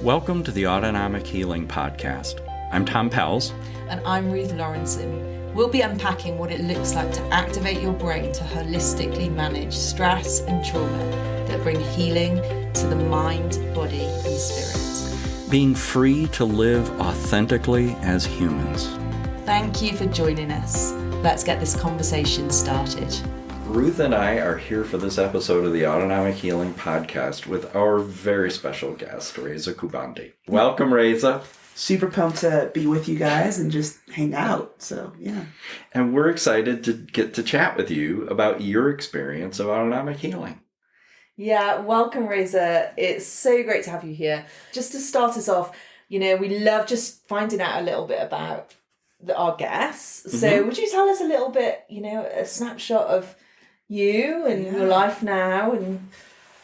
Welcome to the Autonomic Healing Podcast. I'm Tom Pells. And I'm Ruth Lawrenson. We'll be unpacking what it looks like to activate your brain to holistically manage stress and trauma that bring healing to the mind, body, and spirit. Being free to live authentically as humans. Thank you for joining us. Let's get this conversation started. Ruth and I are here for this episode of the Autonomic Healing Podcast with our very special guest, Raissa Kubandi. Welcome, Raissa. Super pumped to be with you guys and just hang out. So, yeah. And we're excited to get to chat with you about your experience of autonomic healing. Yeah, welcome, Raissa. It's so great to have you here. Just to start us off, we love just finding out a little bit about our guests. So would you tell us a little bit, a snapshot of you and your life now?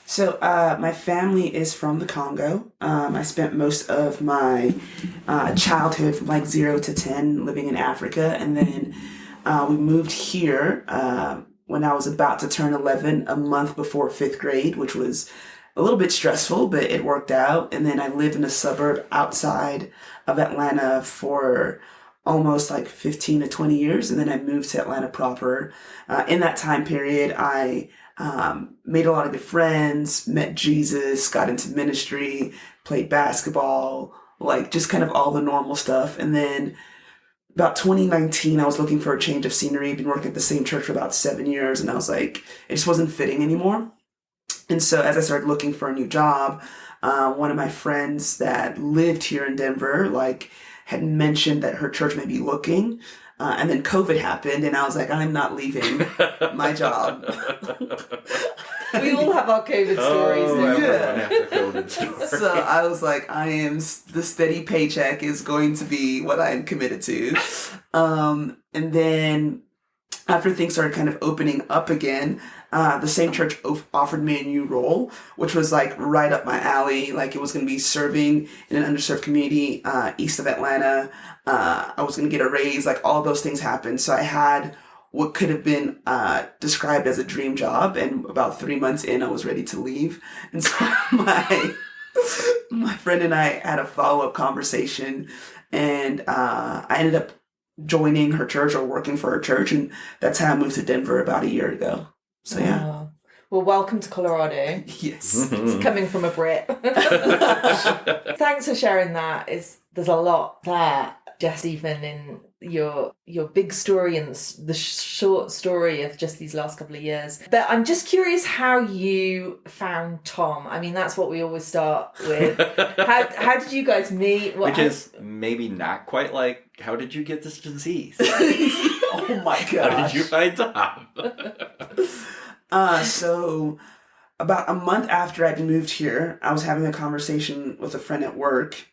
So my family is from the Congo. I spent most of my childhood from like 0 to 10 living in Africa. And then we moved here when I was about to turn 11, a month before 5th grade, which was a little bit stressful, but it worked out. And then I lived in a suburb outside of Atlanta for almost like 15 to 20 years. And then I moved to Atlanta proper. In that time period, I made a lot of good friends, met Jesus, got into ministry, played basketball, like just kind of all the normal stuff. And then about 2019, I was looking for a change of scenery. Been working at the same church for about 7 years. And I was like, it just wasn't fitting anymore. And so as I started looking for a new job, one of my friends that lived here in Denver, had mentioned that her church may be looking. And then COVID happened, and I was like, I'm not leaving my job. We all have our COVID stories. Yeah. So I was like, the steady paycheck is going to be what I'm committed to. And then after things started kind of opening up again, the same church offered me a new role, which was like right up my alley. Like it was going to be serving in an underserved community east of Atlanta. I was going to get a raise, like all those things happened. So I had what could have been described as a dream job. And about 3 months in, I was ready to leave. And so my friend and I had a follow-up conversation, and I ended up joining her church or working for her church. And that's how I moved to Denver about a year ago. So, yeah. Oh. Well, welcome to Colorado. Yes. It's coming from a Brit. Thanks for sharing that. There's a lot there, just even in your big story and the short story of just these last couple of years. But I'm just curious how you found Tom. I mean, that's what we always start with. How did you guys meet? Which is maybe not quite like, how did you get this disease? Oh my gosh. How did you find Tom? So about a month after I'd moved here, I was having a conversation with a friend at work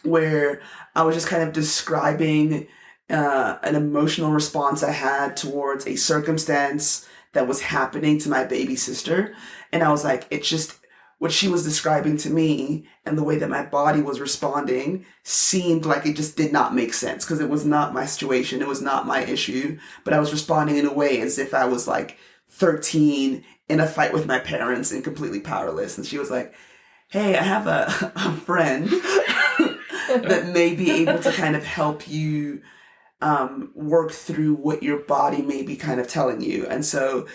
where I was just kind of describing an emotional response I had towards a circumstance that was happening to my baby sister. And I was like, it's just what she was describing to me and the way that my body was responding seemed like it just did not make sense because it was not my situation. It was not my issue, but I was responding in a way as if I was like 13 in a fight with my parents and completely powerless. And she was like, hey, I have a friend that may be able to kind of help you work through what your body may be kind of telling you. And so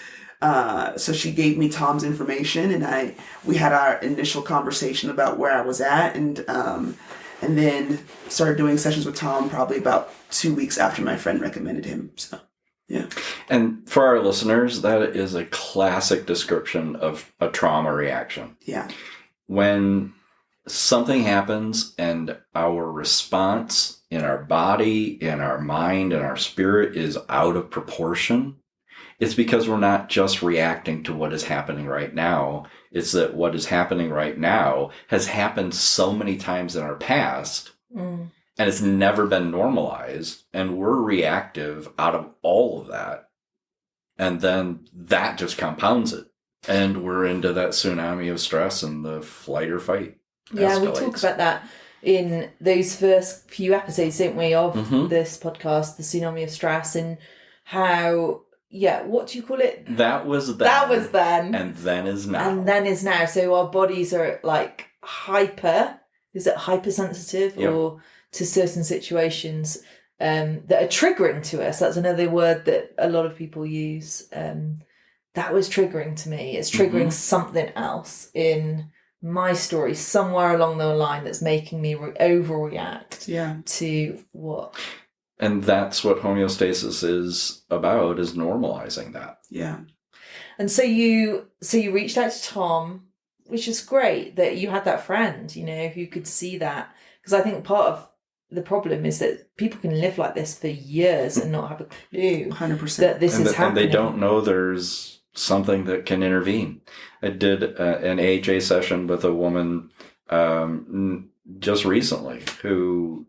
she gave me Tom's information, and we had our initial conversation about where I was at, and then started doing sessions with Tom probably about 2 weeks after my friend recommended him. So, yeah. And for our listeners, that is a classic description of a trauma reaction. Yeah. When something happens and our response in our body, in our mind, and our spirit is out of proportion, it's because we're not just reacting to what is happening right now. It's that what is happening right now has happened so many times in our past, and it's never been normalized, and we're reactive out of all of that. And then that just compounds it. And we're into that tsunami of stress, and the flight or fight Yeah, escalates. we talk about that in those first few episodes, don't we, of this podcast, the tsunami of stress, and how Yeah, what do you call it? That was then. That was then. And then is now. And then is now. So our bodies are like hyper is it hypersensitive Yep. or to certain situations that are triggering to us. That's another word that a lot of people use. That was triggering to me. It's triggering something else in my story somewhere along the line that's making me overreact to what. And that's what homeostasis is about, is normalizing that. Yeah. And so you reached out to Tom, which is great that you had that friend, you know, who could see that. Because I think part of the problem is that people can live like this for years and not have a clue 100%. that this is happening. And they don't know there's something that can intervene. I did an AHA session with a woman just recently who,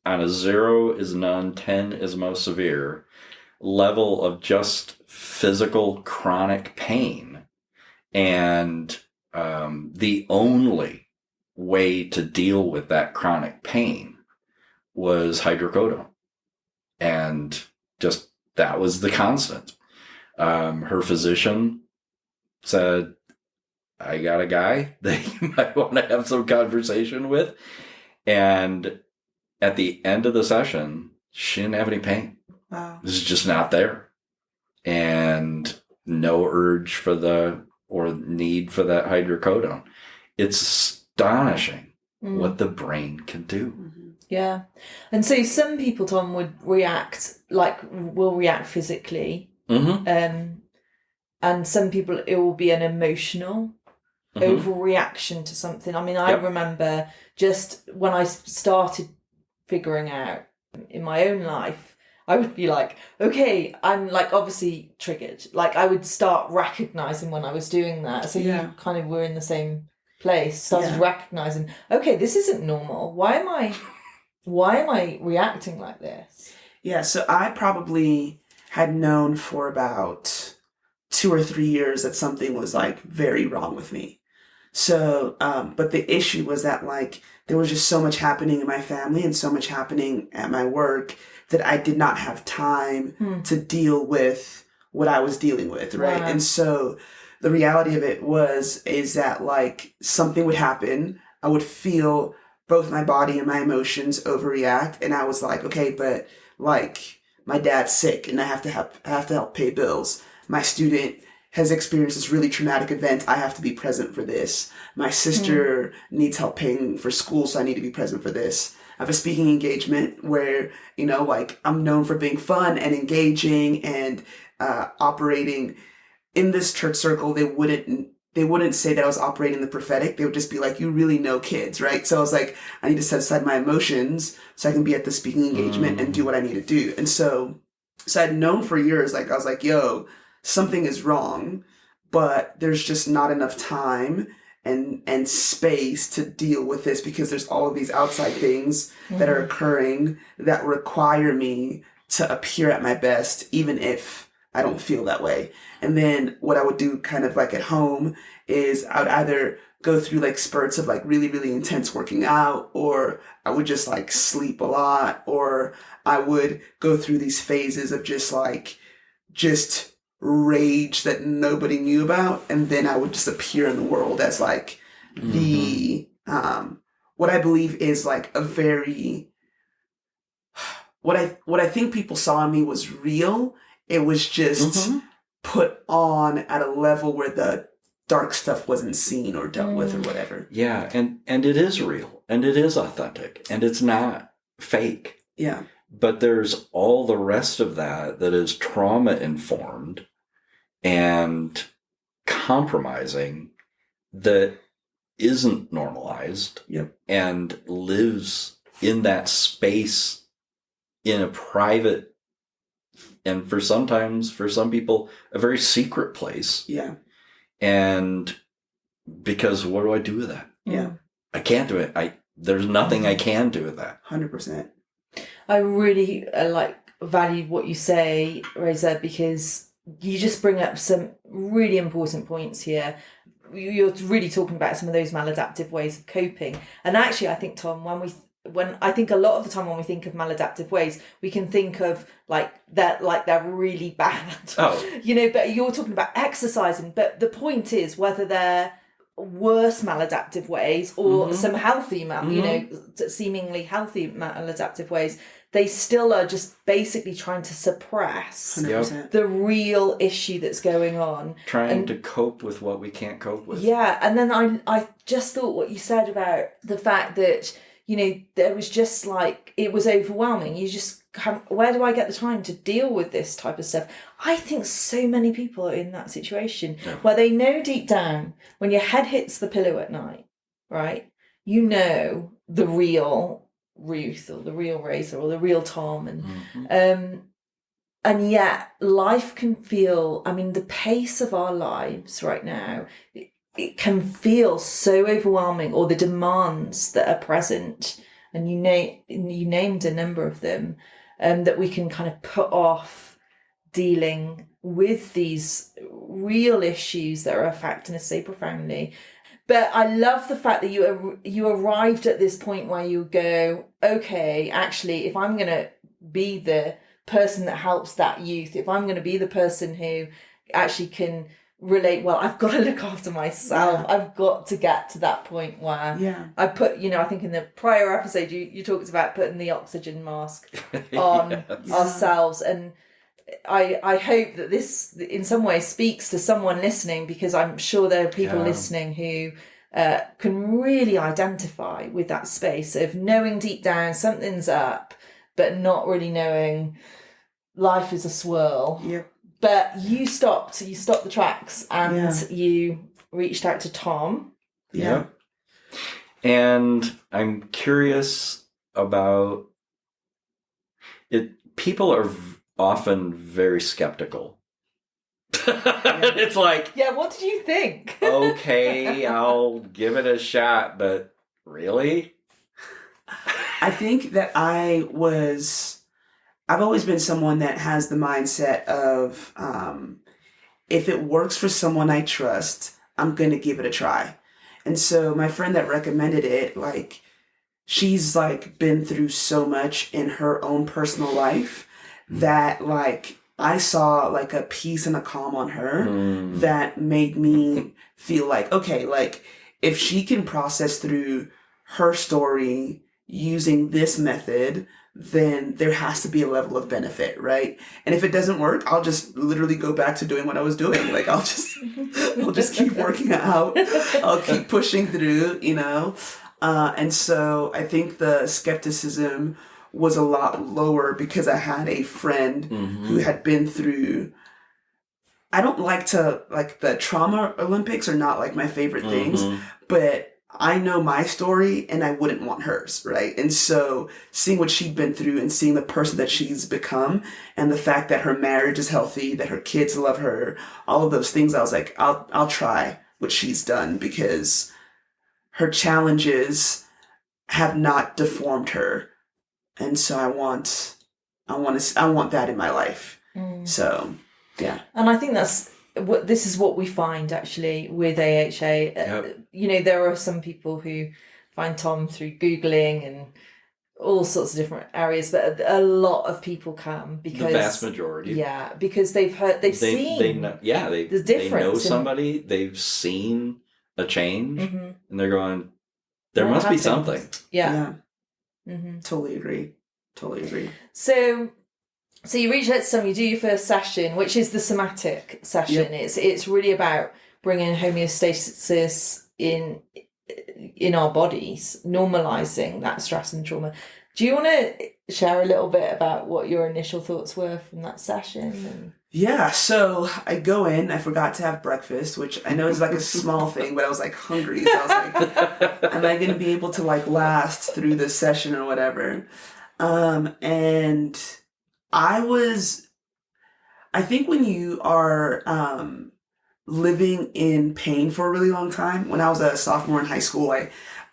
on a 0 is none, 10 is most severe, level of just physical chronic pain. And the only way to deal with that chronic pain was hydrocodone. And just that was the constant. Her physician said, I got a guy that you might want to have some conversation with. And at the end of the session, she didn't have any pain. Wow. This is just not there. And no urge or need for that hydrocodone. It's astonishing what the brain can do. Yeah. And so some people, Tom, will react physically. And some people, it will be an emotional overreaction to something. I mean, I remember just when I started figuring out in my own life, I would be like, okay, I'm like obviously triggered. Like I would start recognizing when I was doing that. So you kind of were in the same place, started recognizing, okay, this isn't normal. Why am I reacting like this? Yeah, so I probably had known for about 2 or 3 years that something was like very wrong with me. So, but the issue was that like there was just so much happening in my family and so much happening at my work that I did not have time to deal with what I was dealing with, right? Wow. And so the reality of it is that like something would happen, I would feel both my body and my emotions overreact, and I was like, okay, but like my dad's sick and I have to help pay bills. My student has experienced this really traumatic event. I have to be present for this. My sister needs help paying for school, so I need to be present for this. I have a speaking engagement where, you know, like I'm known for being fun and engaging and operating in this church circle. They wouldn't say that I was operating the prophetic. They would just be like, you really know kids, right? So I was like, I need to set aside my emotions so I can be at the speaking engagement and do what I need to do. And so I'd known for years, like I was like, yo, something is wrong, but there's just not enough time and space to deal with this because there's all of these outside things that are occurring that require me to appear at my best, even if I don't feel that way. And then what I would do kind of like at home is I would either go through like spurts of like really, really intense working out, or I would just like sleep a lot, or I would go through these phases of just rage that nobody knew about. And then I would just appear in the world as like the, what I believe is like a very, what I think people saw in me was real. It was just put on at a level where the dark stuff wasn't seen or dealt with or whatever. Yeah, and it is real, and it is authentic, and it's not fake. Yeah. But there's all the rest of that is trauma-informed and compromising that isn't normalized and lives in that space in a private and for some people, a very secret place. Yeah. And because what do I do with that? Yeah. I can't do it. There's nothing I can do with that. 100%. I really value what you say, Raissa, because you just bring up some really important points here. You're really talking about some of those maladaptive ways of coping. And actually, I think, Tom, when I think a lot of the time when we think of maladaptive ways, we can think of they're really bad. Oh. You know, but you're talking about exercising. But the point is whether they're worse maladaptive ways or some healthy, you know, seemingly healthy maladaptive ways, they still are just basically trying to suppress 100%. the real issue that's going on. Trying to cope with what we can't cope with. Yeah, and then I just thought what you said about the fact that, you know, there was just like, it was overwhelming. You just, where do I get the time to deal with this type of stuff? I think so many people are in that situation where they know deep down, when your head hits the pillow at night, right, you know the real Ruth or the real Raissa or the real Tom. And yet life can feel, I mean, the pace of our lives right now, it can feel so overwhelming, or the demands that are present, and you named a number of them, that we can kind of put off dealing with these real issues that are affecting us so profoundly. But I love the fact that you arrived at this point where you go, okay, actually, if I'm going to be the person that helps that youth, if I'm going to be the person who actually can relate well, I've got to look after myself. I've got to get to that point where I put, you know, I think in the prior episode you talked about putting the oxygen mask on ourselves, and I hope that this in some way speaks to someone listening, because I'm sure there are people listening who can really identify with that space of knowing deep down something's up, but not really knowing life is a swirl. Yep. But you stopped the tracks and you reached out to Tom. Yeah. And I'm curious about it. People are often very skeptical. It's like, yeah, what did you think? Okay, I'll give it a shot, but really? I think that I've always been someone that has the mindset of, if it works for someone I trust, I'm going to give it a try. And so my friend that recommended it, like, she's like been through so much in her own personal life that like I saw like a peace and a calm on her that made me feel like, okay, like if she can process through her story using this method, then there has to be a level of benefit, right? And if it doesn't work, I'll just literally go back to doing what I was doing. Like I'll just keep working it out. I'll keep pushing through, you know? And so I think the skepticism was a lot lower because I had a friend who had been through, I don't like the trauma Olympics are not like my favorite things, but I know my story and I wouldn't want hers, right? And so seeing what she'd been through and seeing the person that she's become and the fact that her marriage is healthy, that her kids love her, all of those things, I was like, I'll try what she's done, because her challenges have not deformed her. And so I want that in my life. So, yeah. And I think this is what we find actually with AHA. You know, there are some people who find Tom through Googling and all sorts of different areas, but a lot of people come because the vast majority, because they've seen the difference. They know somebody, they've seen a change, and they're going, there must be something. Yeah. Totally agree. So you reach out to someone, you do your first session, which is the somatic session. It's really about bringing homeostasis in our bodies, normalizing that stress and trauma. Do you want to share a little bit about what your initial thoughts were from that session? Yeah, so I go in, I forgot to have breakfast, which I know is like a small thing, but I was like hungry. So I was like, am I going to be able to like last through this session or whatever? And I think when you are living in pain for a really long time, when I was a sophomore in high school,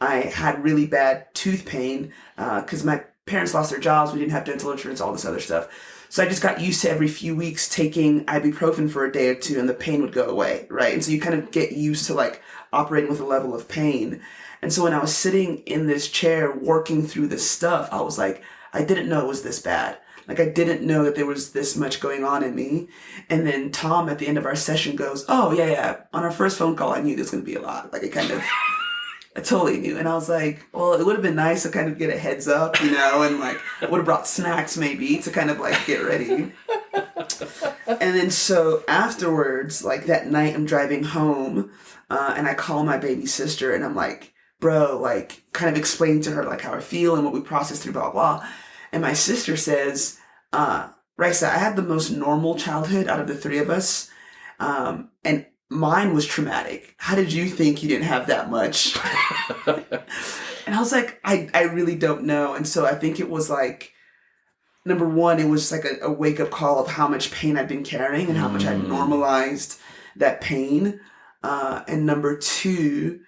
I had really bad tooth pain because my parents lost their jobs. We didn't have dental insurance, all this other stuff. So I just got used to every few weeks taking ibuprofen for a day or two and the pain would go away, right? And so you kind of get used to like operating with a level of pain. And so when I was sitting in this chair working through this stuff, I was like, I didn't know it was this bad. Like, I didn't know that there was this much going on in me. And then Tom at the end of our session goes, oh, yeah. On our first phone call, I knew there's going to be a lot. Like, I totally knew. And I was like, well, it would have been nice to kind of get a heads up, and like, would have brought snacks maybe to kind of like get ready. And then so afterwards, like that night I'm driving home, and I call my baby sister and I'm like, bro, like kind of explaining to her like how I feel and what we processed through, blah, blah. And my sister says, Raissa, I had the most normal childhood out of the three of us. And mine was traumatic. How did you think you didn't have that much? And I was like, I really don't know. And so I think it was like, number one, it was like a wake-up call of how much pain I'd been carrying and how much I'd normalized that pain. And number two,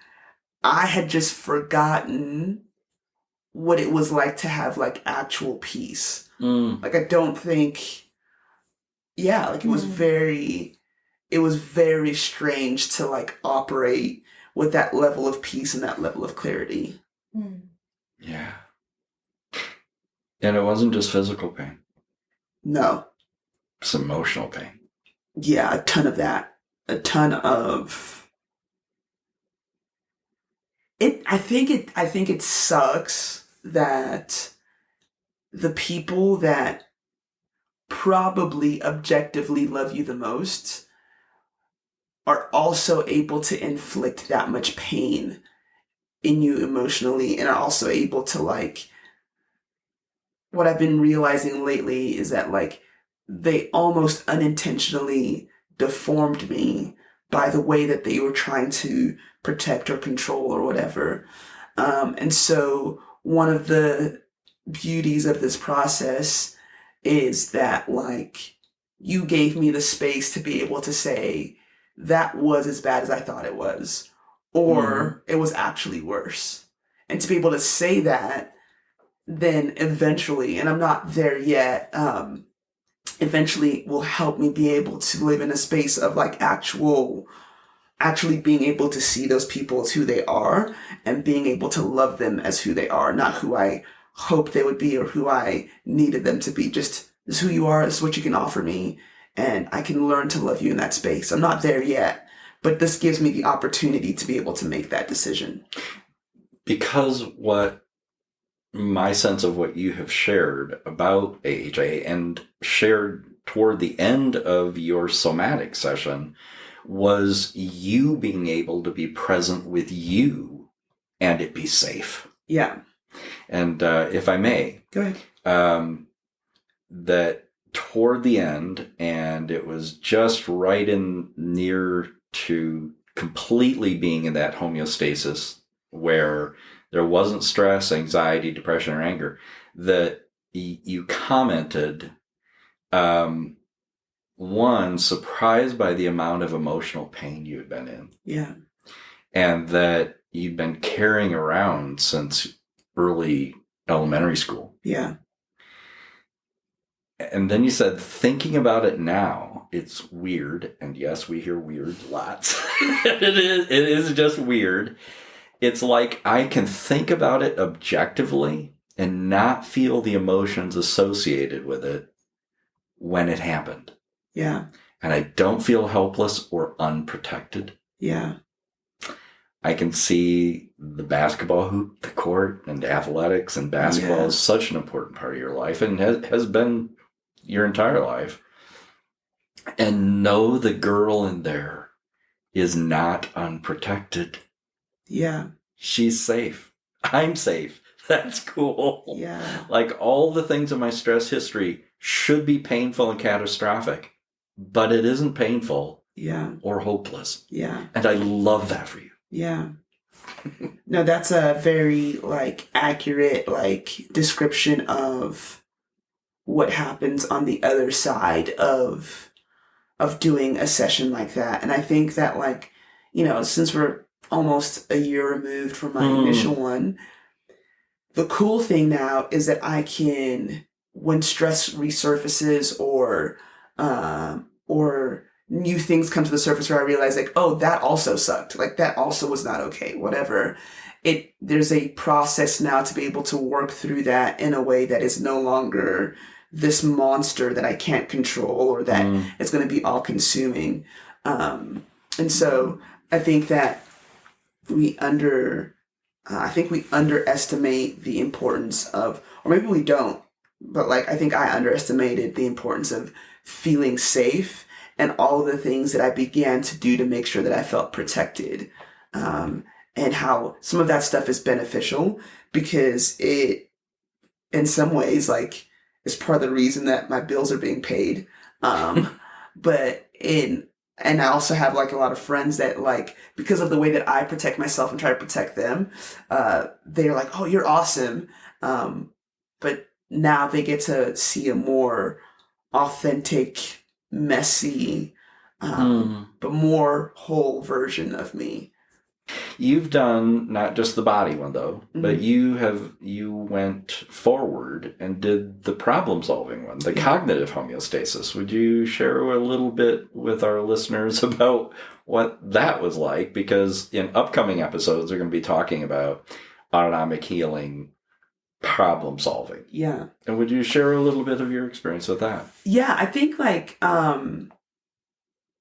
I had just forgotten what it was like to have like actual peace. Like, I don't think, like it was very strange to like operate with that level of peace and that level of clarity. Yeah. And it wasn't just physical pain. No. It's emotional pain. Yeah, a ton of that. A ton of it. I think it sucks that the people that probably objectively love you the most are also able to inflict that much pain in you emotionally, and are also able to like, what I've been realizing lately is that like they almost unintentionally deformed me by the way that they were trying to protect or control or whatever. And so one of the beauties of this process is that like you gave me the space to be able to say that was as bad as I thought it was, or it was actually worse. And to be able to say that, then eventually, and I'm not there yet, eventually will help me be able to live in a space of like actually being able to see those people as who they are and being able to love them as who they are, not who I hoped they would be or who I needed them to be. Just this is who you are, this is what you can offer me, and I can learn to love you in that space. I'm not there yet, but this gives me the opportunity to be able to make that decision. Because what my sense of what you have shared about AHA and shared toward the end of your somatic session was you being able to be present with you and it be safe. Yeah. And if I may, go ahead. That toward the end, and it was just right in near to completely being in that homeostasis where there wasn't stress, anxiety, depression, or anger, that you commented, one, surprised by the amount of emotional pain you had been in. Yeah. And that you'd been carrying around since early elementary school. Yeah. And then you said, thinking about it now, it's weird. And yes, we hear weird lots. It is just weird. It's like I can think about it objectively and not feel the emotions associated with it when it happened. Yeah. And I don't feel helpless or unprotected. Yeah. I can see the basketball hoop, the court, and athletics, and basketball is such an important part of your life and has been your entire life. And know the girl in there is not unprotected. Yeah. She's safe. I'm safe. That's cool. Yeah. Like all the things in my stress history should be painful and catastrophic, but it isn't painful or hopeless. Yeah. And I love that for you. Yeah. No, that's a very like accurate like description of what happens on the other side of doing a session like that. And I think that like, since we're almost a year removed from my initial one, the cool thing now is that I can, when stress resurfaces or new things come to the surface where I realize like, oh, that also sucked. Like that also was not okay, whatever. There's a process now to be able to work through that in a way that is no longer this monster that I can't control or that it's going to be all consuming. And so I think that I think we underestimate the importance of, or maybe we don't, but like, I think I underestimated the importance of feeling safe and all of the things that I began to do to make sure that I felt protected. And how some of that stuff is beneficial because it, in some ways, like, is part of the reason that my bills are being paid. And I also have like a lot of friends that, like, because of the way that I protect myself and try to protect them, they're like, oh, you're awesome. But now they get to see a more authentic, messy, but more whole version of me. You've done not just the body one though, but you went forward and did the problem solving one, the cognitive homeostasis. Would you share a little bit with our listeners about what that was like? Because in upcoming episodes, we're going to be talking about autonomic healing, problem solving. Yeah. And would you share a little bit of your experience with that? Yeah, I think like one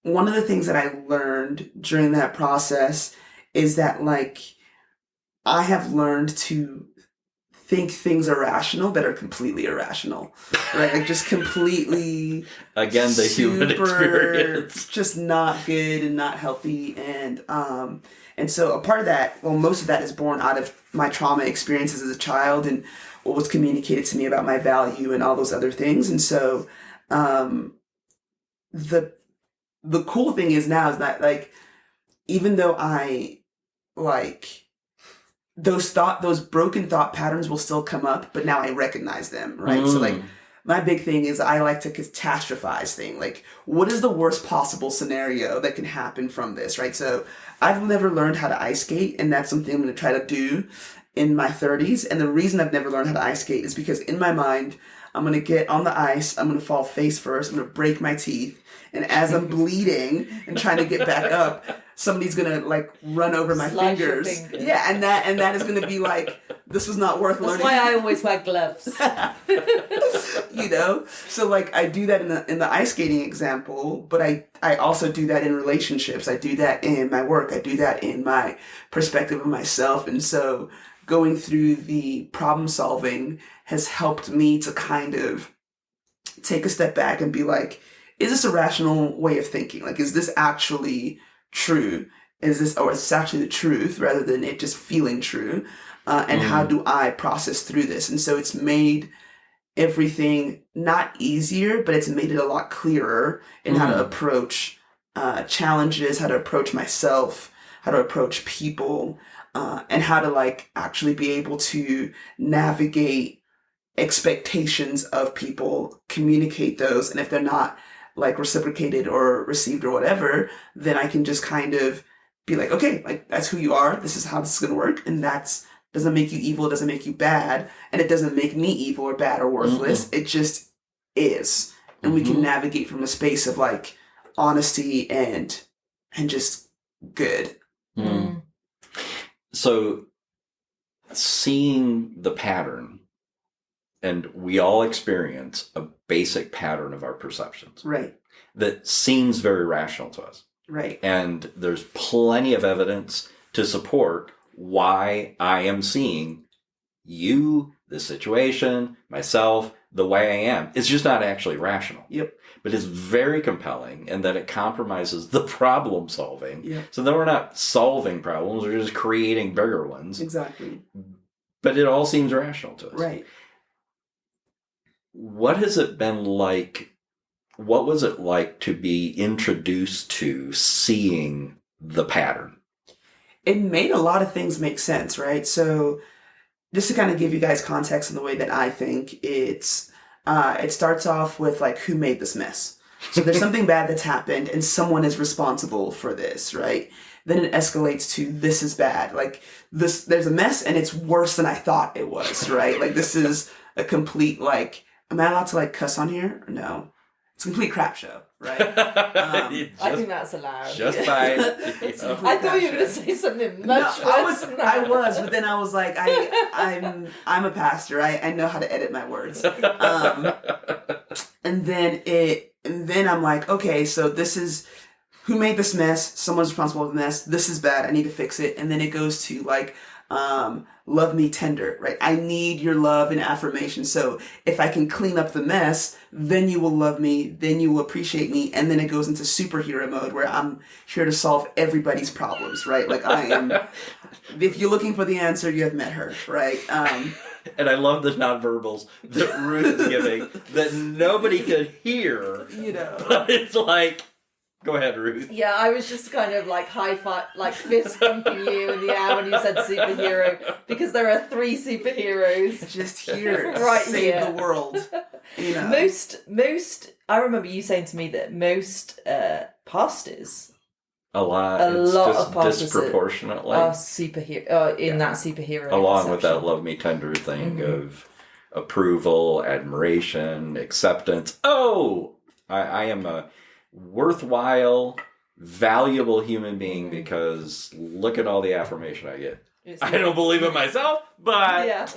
of the things that I learned during that process is that, like, I have learned to think things are rational that are completely irrational, right? Like, just completely again, the human experience, just not good and not healthy. And so a part of that, well, most of that is born out of my trauma experiences as a child and what was communicated to me about my value and all those other things. And so the cool thing is now is that, like, even though I, like, those broken thought patterns will still come up, but now I recognize them, right? So, like, my big thing is I like to catastrophize things. Like, what is the worst possible scenario that can happen from this, right? So I've never learned how to ice skate, and that's something I'm going to try to do in my 30s. And the reason I've never learned how to ice skate is because in my mind, I'm going to get on the ice, I'm going to fall face first, I'm going to break my teeth, and as I'm bleeding and trying to get back up, somebody's going to, like, run over my fingers. Yeah, and that is going to be like, this was not worth learning. That's why I always wear gloves. You know? So, like, I do that in the ice skating example, but I also do that in relationships. I do that in my work. I do that in my perspective of myself. And so going through the problem solving has helped me to kind of take a step back and be like, is this a rational way of thinking? Like, is this actually true? Is this actually the truth rather than it just feeling true? And how do I process through this? And so it's made everything not easier, but it's made it a lot clearer in how to approach challenges, how to approach myself, how to approach people, and how to, like, actually be able to navigate expectations of people, communicate those, and if they're not, like, reciprocated or received or whatever, then I can just kind of be like, okay, like, that's who you are, this is how this is going to work, and that's doesn't make you evil, it doesn't make you bad, and it doesn't make me evil or bad or worthless, it just is. And we can navigate from a space of, like, honesty and just good. So seeing the pattern, and we all experience a basic pattern of our perceptions. Right. That seems very rational to us. Right. And there's plenty of evidence to support why I am seeing you, the situation, myself, the way I am. It's just not actually rational. Yep. But it's very compelling in that it compromises the problem solving. Yep. So then we're not solving problems, we're just creating bigger ones. Exactly. But it all seems rational to us. Right. What has it been like? What was it like to be introduced to seeing the pattern? It made a lot of things make sense, right? So just to kind of give you guys context in the way that I think, it starts off with, like, who made this mess? So there's something bad that's happened and someone is responsible for this, right? Then it escalates to, this is bad. Like, there's a mess and it's worse than I thought it was, right? Like, this is a complete, like, am I allowed to, like, cuss on here? Or no? it's a complete crap show, right? I think that's allowed. Just by I thought you were going to say something much worse than that. I was, but then I was like, I'm a pastor. I know how to edit my words. And then I'm like, okay, so this is who made this mess. Someone's responsible for the mess. This is bad. I need to fix it. And then it goes to like, love me tender, right? I need your love and affirmation. So if I can clean up the mess, then you will love me, then you will appreciate me. And then it goes into superhero mode where I'm here to solve everybody's problems, right? Like I am, if you're looking for the answer, you have met her, right? And I love the nonverbals that Ruth is giving that nobody could hear. You know. But it's like, go ahead, Ruth. Yeah, I was just kind of like high five, like fist bumping you in the air when you said superhero, because there are 3 superheroes Just here to Right save here. the world. You know. Most. I remember you saying to me that most pastors A lot of pastors disproportionately. are superhero in that superhero. Along with that conception. love me tender thing of approval, admiration, acceptance. Oh, I am a worthwhile, valuable human being because look at all the affirmation I get. I don't believe it myself, but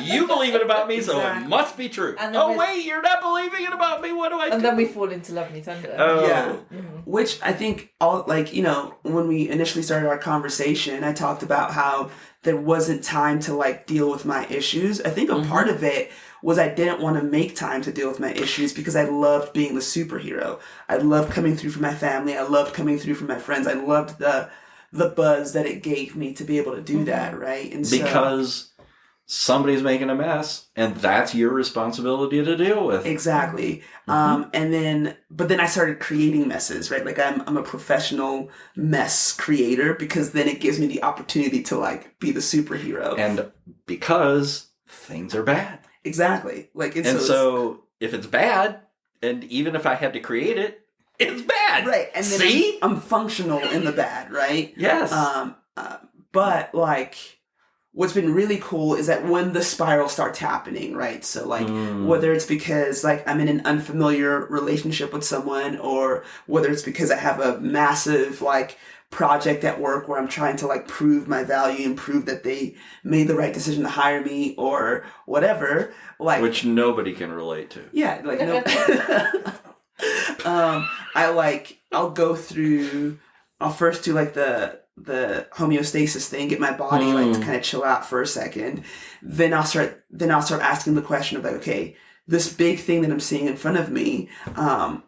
you believe it about me, so it must be true. Oh, wait, you're not believing it about me. What do I do? And then we fall into love me tender. Oh. Yeah. Which I think when we initially started our conversation, I talked about how there wasn't time to like deal with my issues. I think a part of it was I didn't want to make time to deal with my issues because I loved being the superhero. I loved coming through for my family. I loved coming through for my friends. I loved the buzz that it gave me to be able to do that, right? And because somebody's making a mess, and that's your responsibility to deal with. Exactly. But then I started creating messes, right? Like I'm a professional mess creator because then it gives me the opportunity to like be the superhero. And because things are bad. Exactly. Like, and so if it's bad, and even if I had to create it, it's bad. Right. And then see? I'm functional in the bad, right? Yes. But like, what's been really cool is that when the spiral starts happening, right? So like, whether it's because like I'm in an unfamiliar relationship with someone, or whether it's because I have a massive like project at work where I'm trying to like prove my value and prove that they made the right decision to hire me or whatever, like, which nobody can relate to. Yeah, like no. I'll first do like the homeostasis thing, get my body like to kind of chill out for a second. Then I'll start asking the question of like, okay, this big thing that I'm seeing in front of me,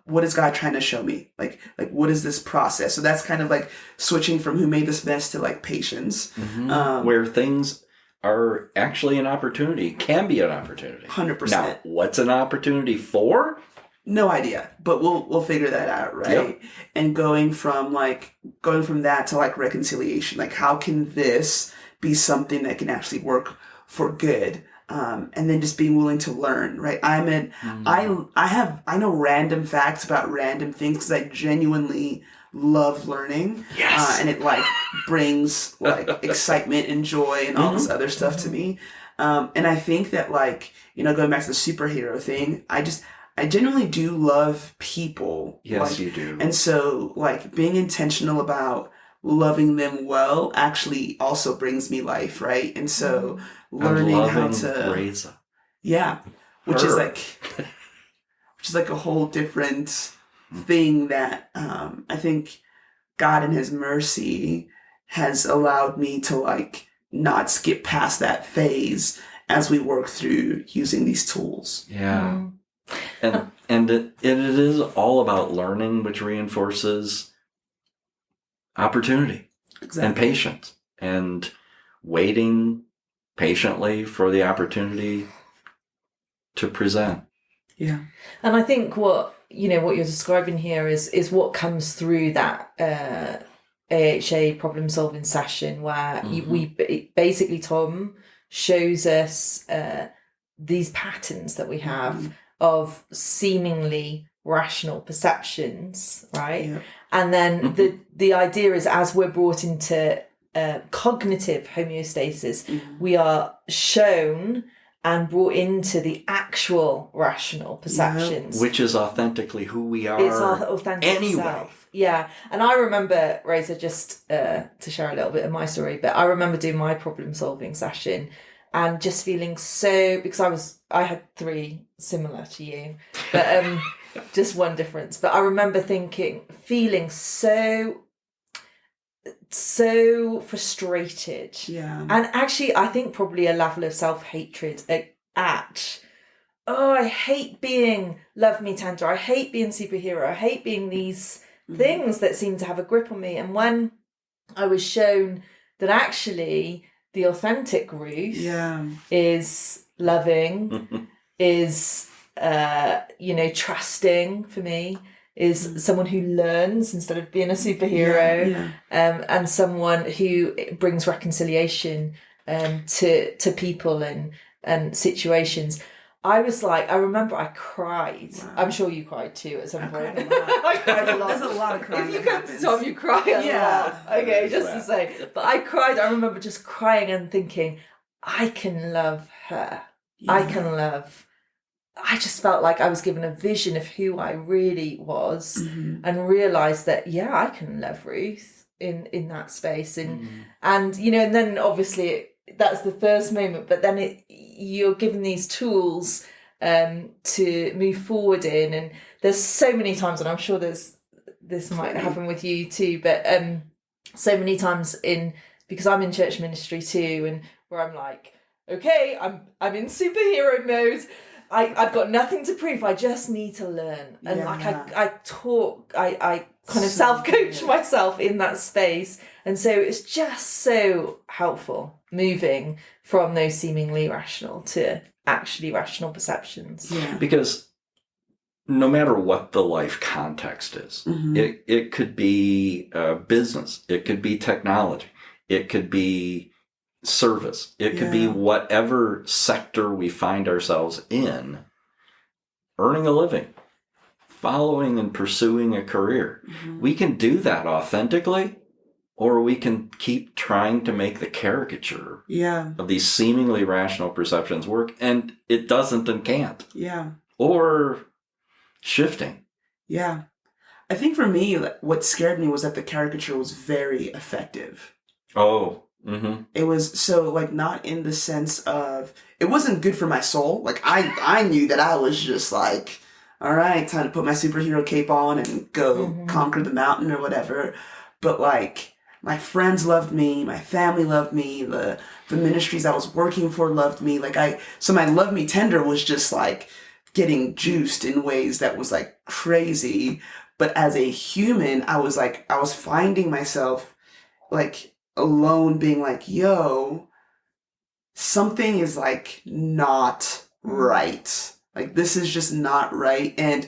what is God trying to show me? Like what is this process? So that's kind of like switching from who made this mess to like patience. Where things are actually an opportunity, can be an opportunity. 100%. Now, what's an opportunity for? No idea, but we'll figure that out, right? Yep. And going from that to like reconciliation, like how can this be something that can actually work for good? And then just being willing to learn, right? I know random facts about random things because I genuinely love learning. Yes. And it like brings like excitement and joy and all this other stuff to me. And I think that like, going back to the superhero thing, I genuinely do love people. Yes, like, you do. And so like being intentional about loving them well actually also brings me life, right? And so learning how to Raissa. Yeah. Which is like a whole different thing that I think God in his mercy has allowed me to like not skip past that phase as we work through using these tools. Yeah. And it is all about learning, which reinforces opportunity and patience and waiting patiently for the opportunity to present. Yeah. And I think what you're describing here is what comes through that AHA problem solving session where basically Tom shows us these patterns that we have of seemingly rational perceptions, right? Yeah. And then the idea is as we're brought into cognitive homeostasis, we are shown and brought into the actual rational perceptions. Which is authentically who we are. It's our authentic anyway. self. Yeah. And I remember, Raissa, just to share a little bit of my story, but I remember doing my problem solving session and just feeling so, because I had 3 similar to you, but just one difference. But I remember feeling so frustrated. Yeah. And actually, I think probably a level of self-hatred at, oh, I hate being love me tender. I hate being superhero. I hate being these things that seem to have a grip on me. And when I was shown that actually the authentic Ruth is loving, is, trusting for me, is someone who learns instead of being a superhero, and someone who brings reconciliation to people and situations. I was like, I remember I cried. Wow. I'm sure you cried too at some point. I cried a lot. There's a lot of crying. If you come to Tom, you cry a lot. Okay, just to say. But I cried. I remember just crying and thinking, I can love her. Yeah. I just felt like I was given a vision of who I really was, and realised that, I can love Ruth in that space. And and then obviously that's the first moment, but then you're given these tools to move forward in. And there's so many times, and I'm sure this might happen with you too, but so many times because I'm in church ministry too, and where I'm like, okay, I'm in superhero mode. I've got nothing to prove. I just need to learn. And I kind of self-coach myself in that space. And so it's just so helpful moving from those seemingly rational to actually rational perceptions. Yeah. Because no matter what the life context is, it could be business, it could be technology, it could be service, it could be whatever sector we find ourselves in, earning a living, following and pursuing a career. We can do that authentically, or we can keep trying to make the caricature of these seemingly rational perceptions work, and it doesn't and can't. Yeah. Or shifting. Yeah. I think for me, what scared me was that the caricature was very effective. Oh, It was so, not in the sense of, it wasn't good for my soul. I knew that I was just like, all right, time to put my superhero cape on and go conquer the mountain or whatever. But my friends loved me, my family loved me, the ministries I was working for loved me. So my love me tender was just getting juiced in ways that was crazy. But as a human, I was finding myself alone, being yo, something is not right. This is just not right. And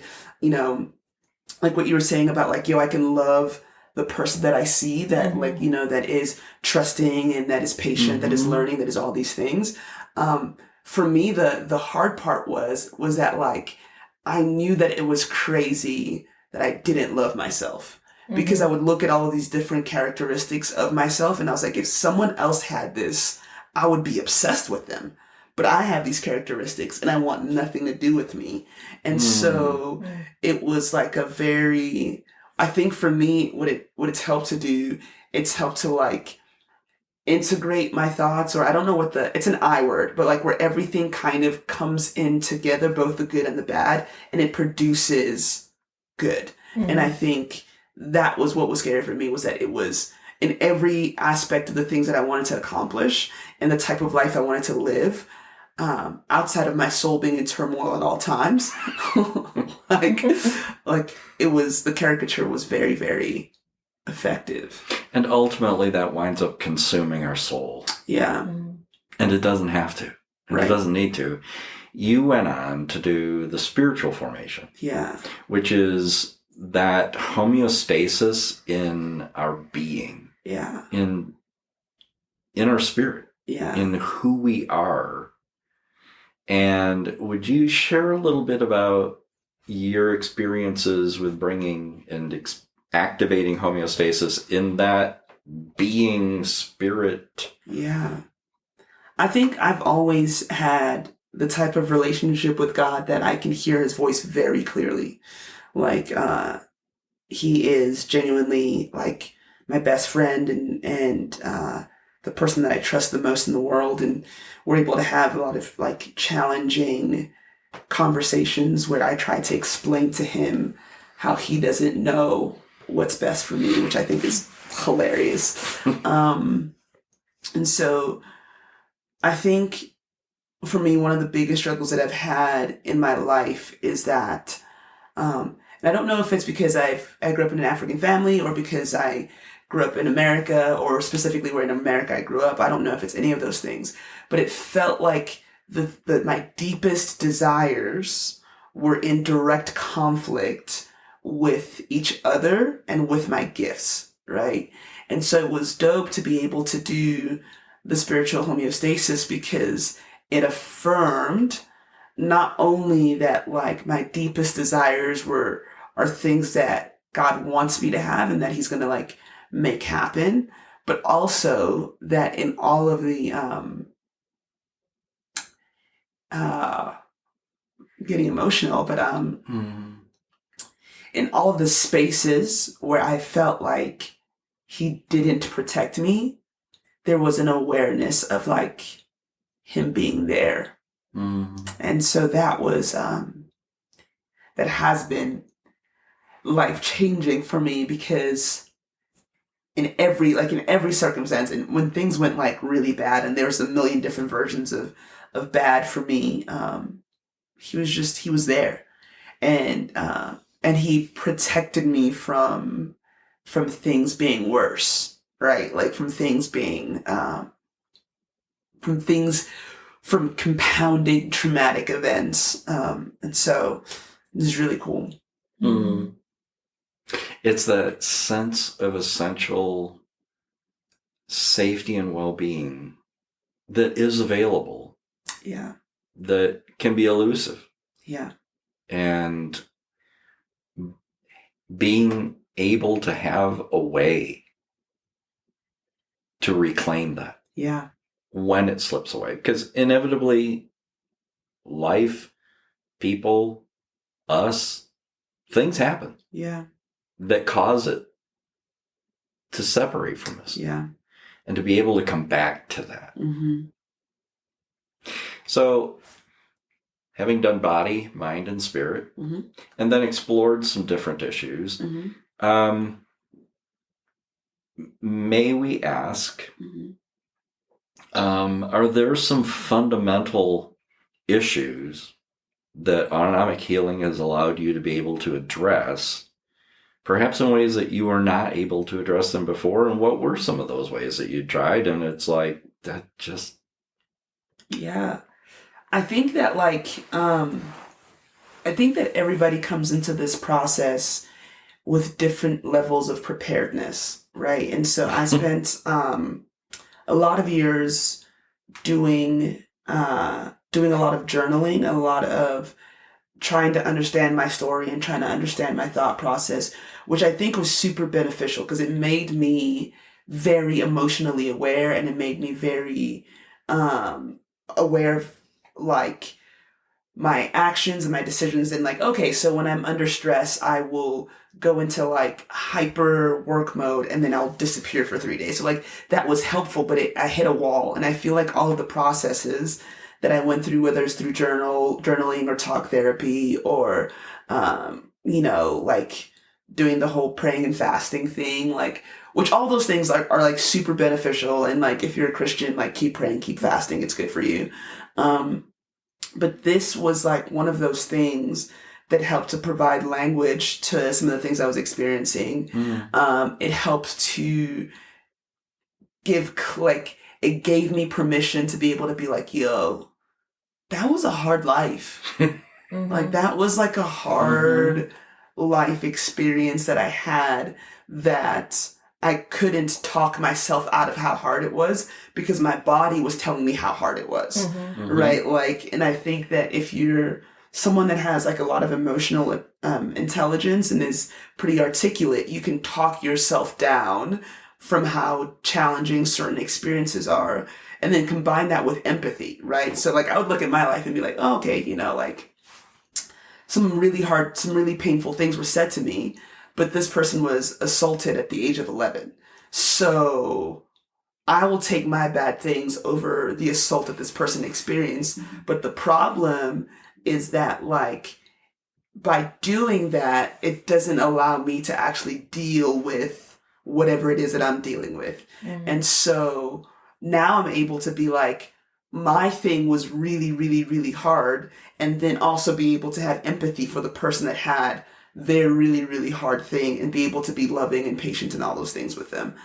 what you were saying about I can love the person that I see, that that is trusting and that is patient, that is learning, that is all these things. For me, the hard part was that I knew that it was crazy that I didn't love myself. Because I would look at all of these different characteristics of myself, and I was like, if someone else had this, I would be obsessed with them. But I have these characteristics, and I want nothing to do with me. And so it was I think for me, what it's helped to do, it's helped to integrate my thoughts, or I don't know it's an I word, but where everything kind of comes in together, both the good and the bad, and it produces good. And I think that was what was scary for me, was that it was in every aspect of the things that I wanted to accomplish and the type of life I wanted to live, outside of my soul being in turmoil at all times. It was, the caricature was very, very effective. And ultimately that winds up consuming our soul. Yeah. And it doesn't have to. And it doesn't need to. You went on to do the spiritual formation. Yeah. Which is that homeostasis in our being. Yeah. In our spirit. Yeah. In who we are. And would you share a little bit about your experiences with bringing and activating homeostasis in that being spirit? Yeah. I think I've always had the type of relationship with God that I can hear his voice very clearly. Like, he is genuinely like my best friend and the person that I trust the most in the world. And we're able to have a lot of like challenging conversations where I try to explain to him how he doesn't know what's best for me, which I think is hilarious. And so I think for me, one of the biggest struggles that I've had in my life is that, and I don't know if it's because I grew up in an African family or because I grew up in America or specifically where in America I grew up. I don't know if it's any of those things, but it felt like my deepest desires were in direct conflict with each other and with my gifts, right? And so it was dope to be able to do the spiritual homeostasis because it affirmed not only that like my deepest desires are things that God wants me to have and that he's going to like make happen, but also that in all of the getting emotional, but in all of the spaces where I felt like he didn't protect me, there was an awareness of like him being there. And so that was that has been life-changing for me because in every circumstance, and when things went like really bad and there's a million different versions of bad for me, he was there. And he protected me from things being worse, right? Like from compounding traumatic events. And so this is really cool. Mm. It's that sense of essential safety and well-being that is available. Yeah. That can be elusive. Yeah. And being able to have a way to reclaim that. Yeah. When it slips away. Because inevitably, life, people, us, things happen. Yeah. That cause it to separate from us. Yeah. And to be able to come back to that. Mm-hmm. So, having done body, mind, and spirit, Mm-hmm. and then explored some different issues, Mm-hmm. May we ask, Mm-hmm. Are there some fundamental issues that autonomic healing has allowed you to be able to address, perhaps in ways that you were not able to address them before? And what were some of those ways that you tried? And it's like, that just... Yeah. I think that everybody comes into this process with different levels of preparedness, right? And so I spent a lot of years doing a lot of journaling, a lot of trying to understand my story and trying to understand my thought process, which I think was super beneficial because it made me very emotionally aware and it made me very aware of like my actions and my decisions and like, okay, so when I'm under stress, I will go into like hyper work mode and then I'll disappear for 3 days. So like that was helpful, but I hit a wall. And I feel like all of the processes that I went through, whether it's through journaling or talk therapy or, like doing the whole praying and fasting thing, like, which all those things are like super beneficial. And like, if you're a Christian, like keep praying, keep fasting. It's good for you. But this was like one of those things that helped to provide language to some of the things I was experiencing. It helped to it gave me permission to be able to be like, yo, that was a hard life. Mm-hmm. Like that was like a hard life experience that I had that I couldn't talk myself out of how hard it was because my body was telling me how hard it was. Right? Like, and I think that if you're someone that has like a lot of emotional intelligence and is pretty articulate, you can talk yourself down from how challenging certain experiences are, and then combine that with empathy, right? So like I would look at my life and be like, oh, okay, like some really painful things were said to me, but this person was assaulted at the age of 11. So I will take my bad things over the assault that this person experienced. But the problem is that, like, by doing that, it doesn't allow me to actually deal with whatever it is that I'm dealing with. And so now I'm able to be like, my thing was really, really, really hard. And then also be able to have empathy for the person that had their really, really hard thing and be able to be loving and patient and all those things with them.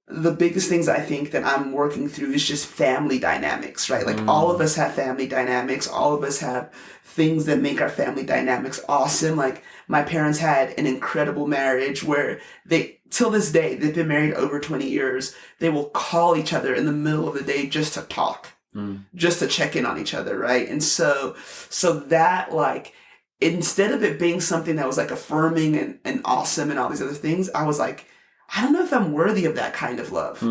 The biggest things I think that I'm working through is just family dynamics, right? Like all of us have family dynamics. All of us have things that make our family dynamics awesome. Like my parents had an incredible marriage where till this day, they've been married over 20 years. They will call each other in the middle of the day just to talk, just to check in on each other, right? And so that, like, instead of it being something that was like affirming and awesome and all these other things, I was like, I don't know if I'm worthy of that kind of love,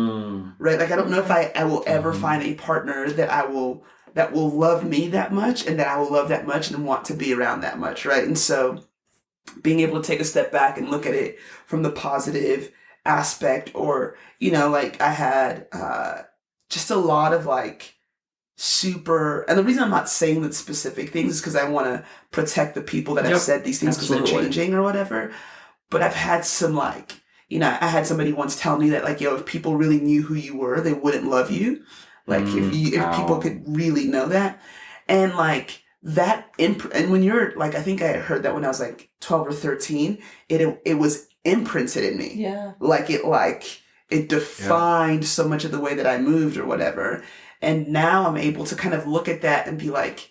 right? Like, I don't know if I will ever find a partner that will love me that much and that I will love that much and want to be around that much, right? And so being able to take a step back and look at it from the positive aspect, or, like I had just a lot of like and the reason I'm not saying the specific things is because I want to protect the people that have said these things because they're changing or whatever. But I've had some like, I had somebody once tell me that, like, if people really knew who you were, they wouldn't love you. Like, if people could really know that. And, like, and when you're, like, I think I heard that when I was, like, 12 or 13, it was imprinted in me. Yeah. It defined so much of the way that I moved or whatever. And now I'm able to kind of look at that and be like,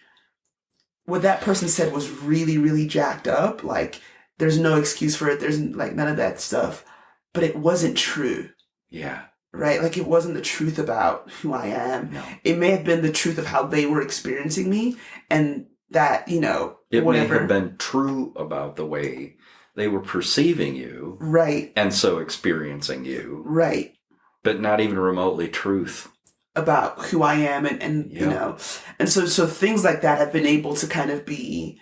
what that person said was really, really jacked up. Like, there's no excuse for it. There's, like, none of that stuff. But it wasn't true. Yeah. Right? Like, it wasn't the truth about who I am. No. It may have been the truth of how they were experiencing me, and that, it whatever. may have been true about the way they were perceiving you. Right. And so experiencing you. Right. But not even remotely truth about who I am, and and so things like that have been able to kind of be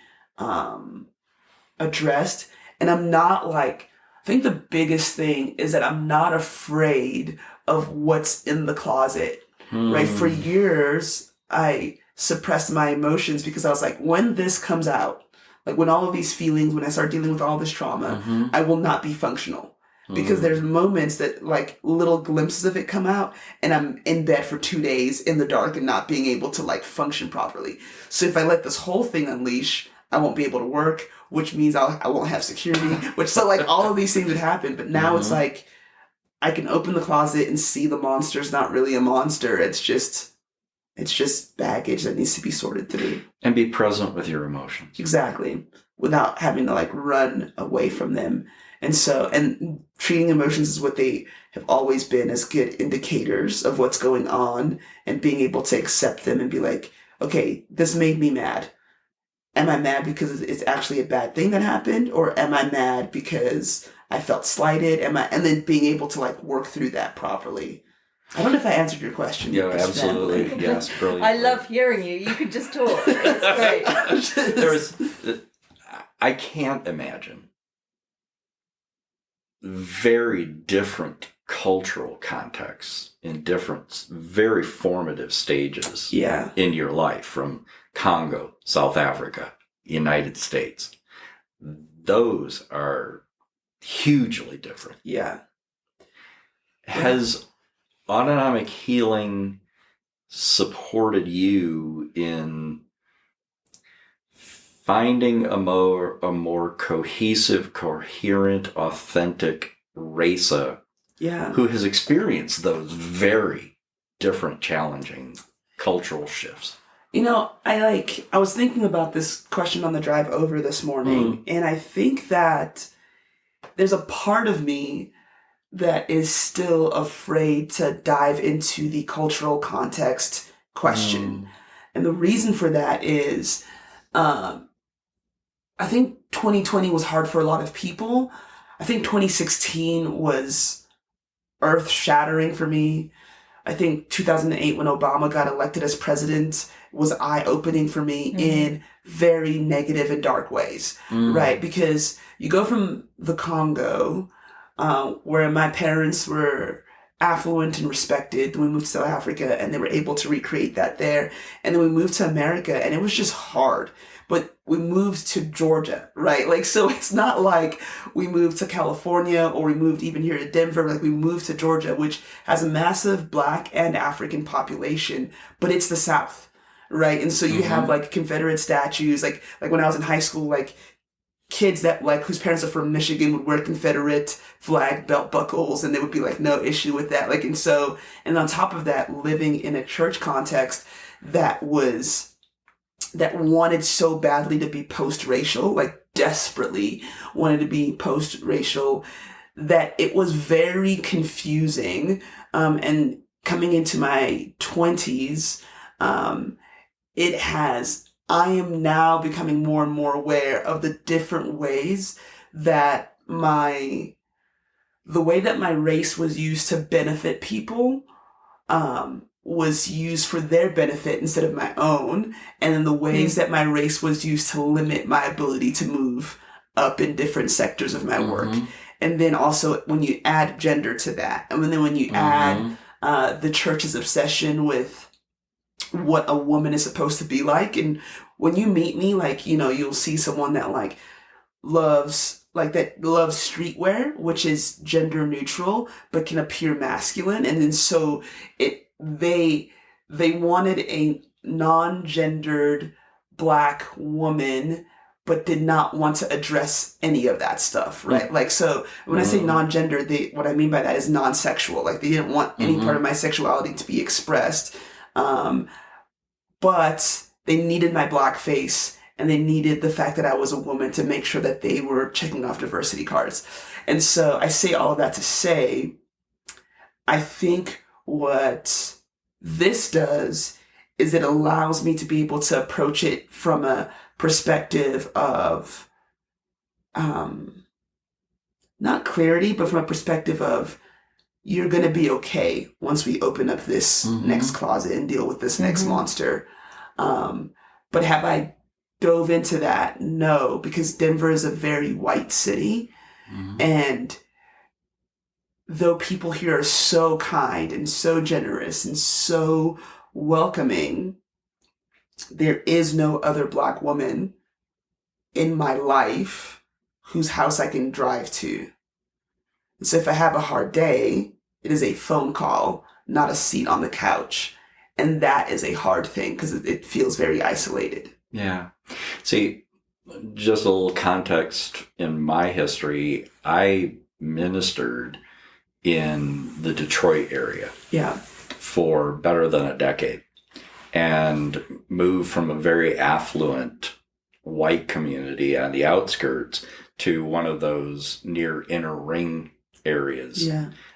addressed. And I'm not like, I think the biggest thing is that I'm not afraid of what's in the closet, right? For years, I suppressed my emotions because I was like, when this comes out, like when all of these feelings, when I start dealing with all this trauma, I will not be functional. Because there's moments that, like, little glimpses of it come out, and I'm in bed for 2 days in the dark and not being able to, like, function properly. So if I let this whole thing unleash, I won't be able to work, which means I won't have security, so, like, all of these things would happen. But now it's like, I can open the closet and see the monster's not really a monster. It's just baggage that needs to be sorted through. And be present with your emotions. Exactly. Without having to, like, run away from them. And treating emotions as what they have always been, as good indicators of what's going on, and being able to accept them and be like, okay, this made me mad. Am I mad because it's actually a bad thing that happened? Or am I mad because I felt slighted? And then being able to, like, work through that properly. I don't know if I answered your question. Yeah, absolutely. Yes, brilliant. I love hearing you. You can just talk. It's great. I can't imagine very different cultural contexts in different, very formative stages in your life, from Congo, South Africa, United States. Those are hugely different. Yeah. Has autonomic healing supported you in finding a more cohesive, coherent, authentic Raissa who has experienced those very different, challenging cultural shifts? I was thinking about this question on the drive over this morning, and I think that there's a part of me that is still afraid to dive into the cultural context question. And the reason for that is, I think 2020 was hard for a lot of people. I think 2016 was earth shattering for me. I think 2008 when Obama got elected as president was eye-opening for me in very negative and dark ways, right? Because you go from the Congo, where my parents were affluent and respected. Then we moved to South Africa and they were able to recreate that there. And then we moved to America and it was just hard. But we moved to Georgia, right? Like, so it's not like we moved to California or we moved even here to Denver. Like, we moved to Georgia, which has a massive Black and African population, but it's the South, right? And so you have like Confederate statues. Like when I was in high school, like kids that like whose parents are from Michigan would wear Confederate flag belt buckles, and they would be like, no issue with that. Like, and on top of that, living in a church context that wanted so badly to be post-racial, like desperately wanted to be post-racial, that it was very confusing. And coming into my 20s, I am now becoming more and more aware of the different ways that the way that my race was used to benefit people, was used for their benefit instead of my own, and then the ways that my race was used to limit my ability to move up in different sectors of my work. And then also when you add gender to that, and then when you add the church's obsession with what a woman is supposed to be like, and when you meet me, like, you know, you'll see someone that like loves streetwear, which is gender neutral but can appear masculine, and then so they wanted a non-gendered Black woman, but did not want to address any of that stuff, right? Like, so when I say non-gendered, what I mean by that is non-sexual. Like, they didn't want any part of my sexuality to be expressed, but they needed my Black face, and they needed the fact that I was a woman to make sure that they were checking off diversity cards. And so I say all of that to say, I think what this does is it allows me to be able to approach it from a perspective of, not clarity, but from a perspective of, you're going to be okay once we open up this next closet and deal with this next monster. But have I dove into that? No, because Denver is a very white city. And though people here are so kind and so generous and so welcoming, there is no other Black woman in my life whose house I can drive to. So if I have a hard day, it is a phone call, not a seat on the couch. And that is a hard thing because it feels very isolated. Yeah. See, just a little context in my history. I ministered in the Detroit area for better than a decade, and moved from a very affluent white community on the outskirts to one of those near inner ring areas.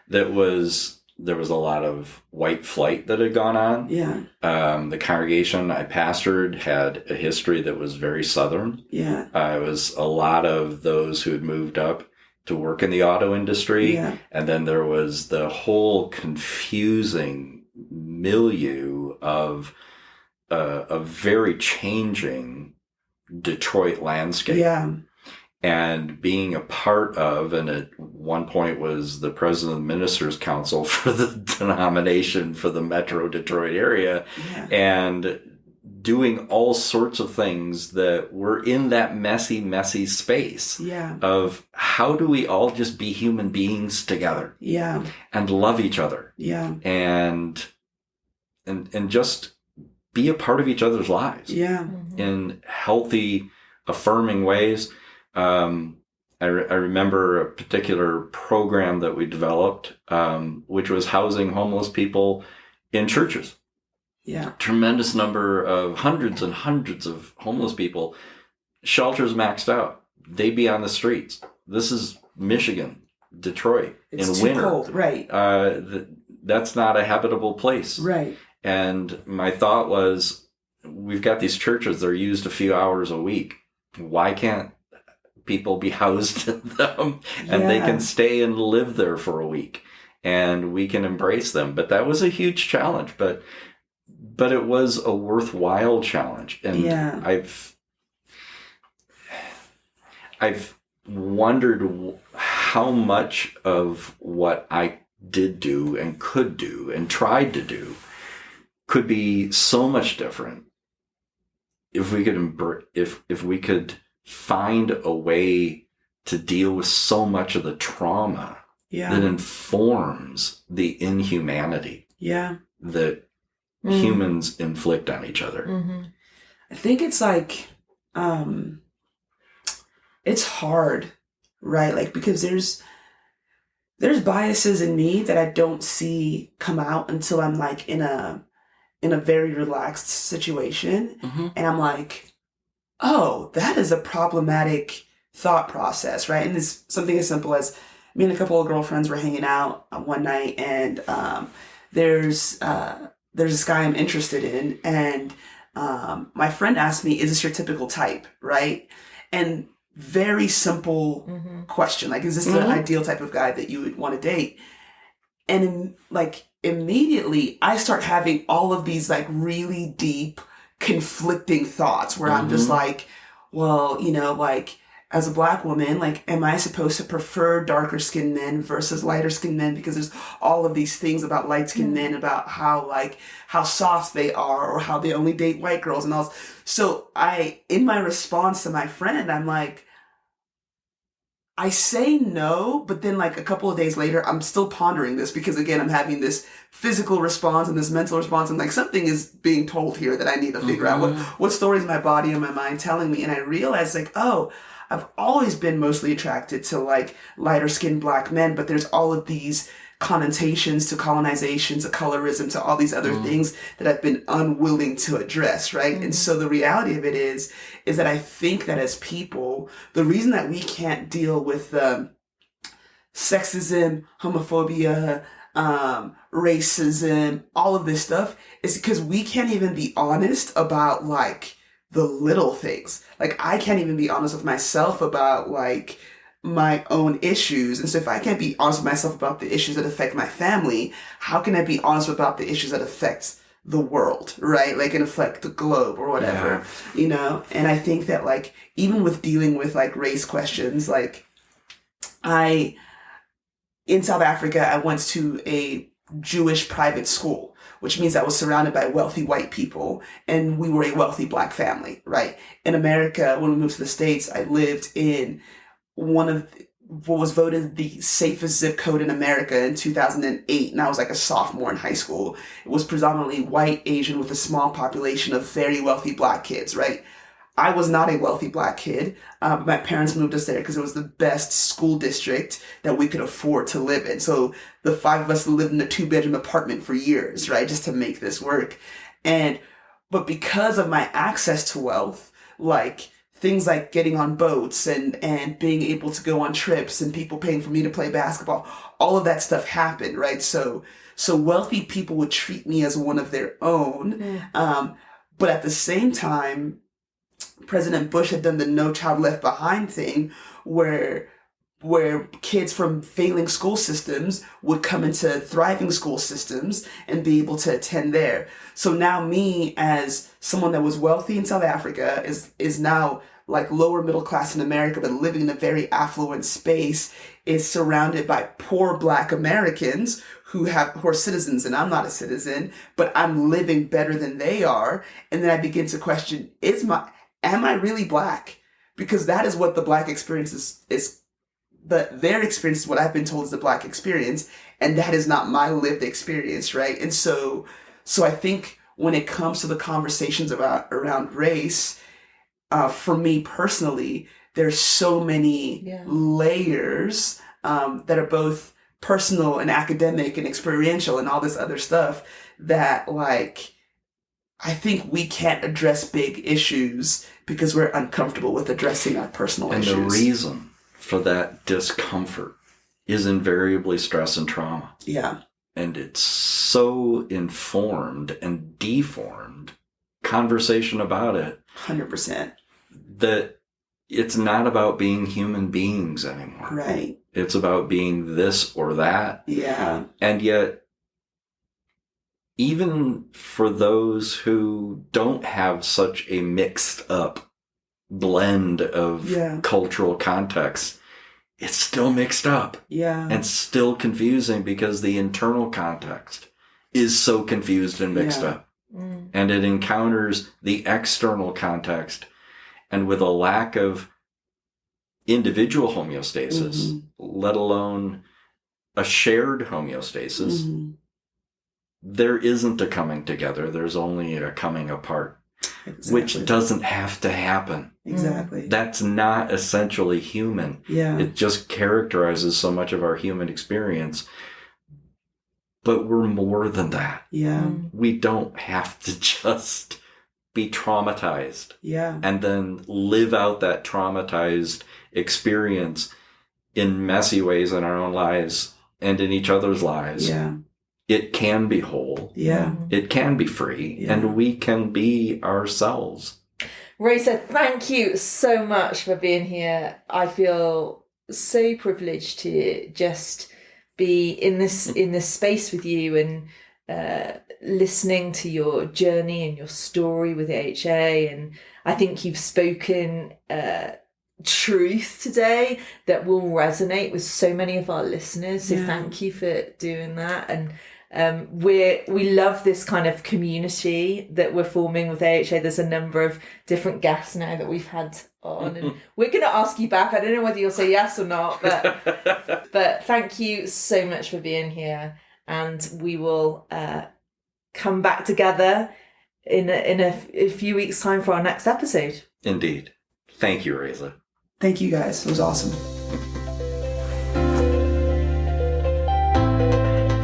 There was a lot of white flight that had gone on. The congregation I pastored had a history that was very Southern. It was a lot of those who had moved up to work in the auto industry. And then there was the whole confusing milieu of a very changing Detroit landscape. And being a part of, and at one point was the president of the Ministers' Council for the denomination for the Metro Detroit area, and doing all sorts of things that were in that messy, messy space of how do we all just be human beings together and love each other and just be a part of each other's lives in healthy, affirming ways. I remember a particular program that we developed, which was housing homeless people in churches. Tremendous number of hundreds and hundreds of homeless people. Shelters maxed out. They'd be on the streets. This is Michigan, Detroit, it's in too winter. Cold, right? That's not a habitable place, right? And my thought was, we've got these churches. They're used a few hours a week. Why can't people be housed in them and they can stay and live there for a week? and we can embrace them. But that was a huge challenge, but it was a worthwhile challenge. And Yeah. I've wondered how much of what I did do and could do and tried to do could be so much different if we could if we could find a way to deal with so much of the trauma that informs the inhumanity that humans inflict on each other. Mm-hmm. I think it's like, it's hard, right? Like, because there's biases in me that I don't see come out until I'm like in a very relaxed situation. And I'm like, oh, that is a problematic thought process, right? And it's something as simple as me and a couple of girlfriends were hanging out one night, and there's this guy I'm interested in, and my friend asked me, is this your typical type, right? And very simple question, like, is this the ideal type of guy that you would want to date? And immediately I start having all of these like really deep conflicting thoughts where I'm just like, well, like, as a Black woman, like, am I supposed to prefer darker skinned men versus lighter skinned men? Because there's all of these things about light skinned men, about how soft they are, or how they only date white girls and all this. So in my response to my friend, I'm like, I say no, but then like a couple of days later, I'm still pondering this, because again, I'm having this physical response and this mental response, and like something is being told here that I need to figure out. What stories my body and my mind telling me? And I realized like, oh, I've always been mostly attracted to like lighter skinned Black men, but there's all of these connotations to colonization, to colorism, to all these other things that I've been unwilling to address, right? And so the reality of it is that I think that as people, the reason that we can't deal with sexism, homophobia, racism, all of this stuff, is because we can't even be honest about like the little things. Like, I can't even be honest with myself about like my own issues. And so if I can't be honest with myself about the issues that affect my family, how can I be honest about the issues that affect the world, right? Like, and affect the globe or whatever, And I think that like, even with dealing with like race questions, like in South Africa, I went to a Jewish private school, which means I was surrounded by wealthy white people, and we were a wealthy Black family, right? In America, when we moved to the States, I lived in one of what was voted the safest zip code in America in 2008, and I was like a sophomore in high school. It was predominantly white, Asian, with a small population of very wealthy Black kids, right? I was not a wealthy Black kid. My parents moved us there because it was the best school district that we could afford to live in. So the five of us lived in a 2-bedroom apartment for years, right? Just to make this work. But because of my access to wealth, like things like getting on boats and being able to go on trips and people paying for me to play basketball, all of that stuff happened, right? So wealthy people would treat me as one of their own. But at the same time, President Bush had done the No Child Left Behind thing, where kids from failing school systems would come into thriving school systems and be able to attend there. So now me, as someone that was wealthy in South Africa, is now like lower middle class in America, but living in a very affluent space, is surrounded by poor Black Americans who are citizens, and I'm not a citizen, but I'm living better than they are. And then I begin to question, am I really Black? Because that is what the Black experience is. Their experience is what I've been told is the Black experience, and that is not my lived experience, right? And so I think when it comes to the conversations around race, for me personally, there's so many layers that are both personal and academic and experiential and all this other stuff that like, I think we can't address big issues because we're uncomfortable with addressing our personal issues. And the reason for that discomfort is invariably stress and trauma. Yeah. And it's so informed and deformed conversation about it. 100%. That it's not about being human beings anymore. Right. It's about being this or that. Yeah. And yet, even for those who don't have such a mixed up blend of cultural contexts, it's still mixed up. Yeah. And still confusing because the internal context is so confused and mixed up. And it encounters the external context, and with a lack of individual homeostasis, let alone a shared homeostasis, there isn't a coming together. There's only a coming apart, which doesn't have to happen. Exactly. That's not essentially human. Yeah. It just characterizes so much of our human experience. But we're more than that. Yeah. We don't have to just be traumatized. Yeah. And then live out that traumatized experience in messy ways in our own lives and in each other's lives. Yeah. It can be whole. Yeah. It can be free. Yeah. And we can be ourselves. Raissa, thank you so much for being here. I feel so privileged to just be in this space with you and listening to your journey and your story with AHA. And I think you've spoken truth today that will resonate with so many of our listeners. So thank you for doing that. And we love this kind of community that we're forming with AHA. There's a number of different guests now that we've had on, and we're going to ask you back. I don't know whether you'll say yes or not, but thank you so much for being here, and we will come back together in a few weeks' time for our next episode. Indeed. Thank you, Raissa. Thank you, guys. It was awesome.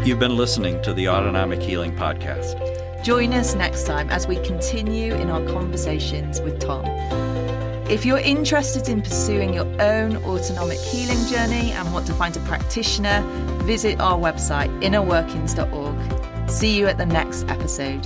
You've been listening to the Autonomic Healing Podcast. Join us next time as we continue in our conversations with Tom. If you're interested in pursuing your own autonomic healing journey and want to find a practitioner, visit our website, innerworkings.org. See you at the next episode.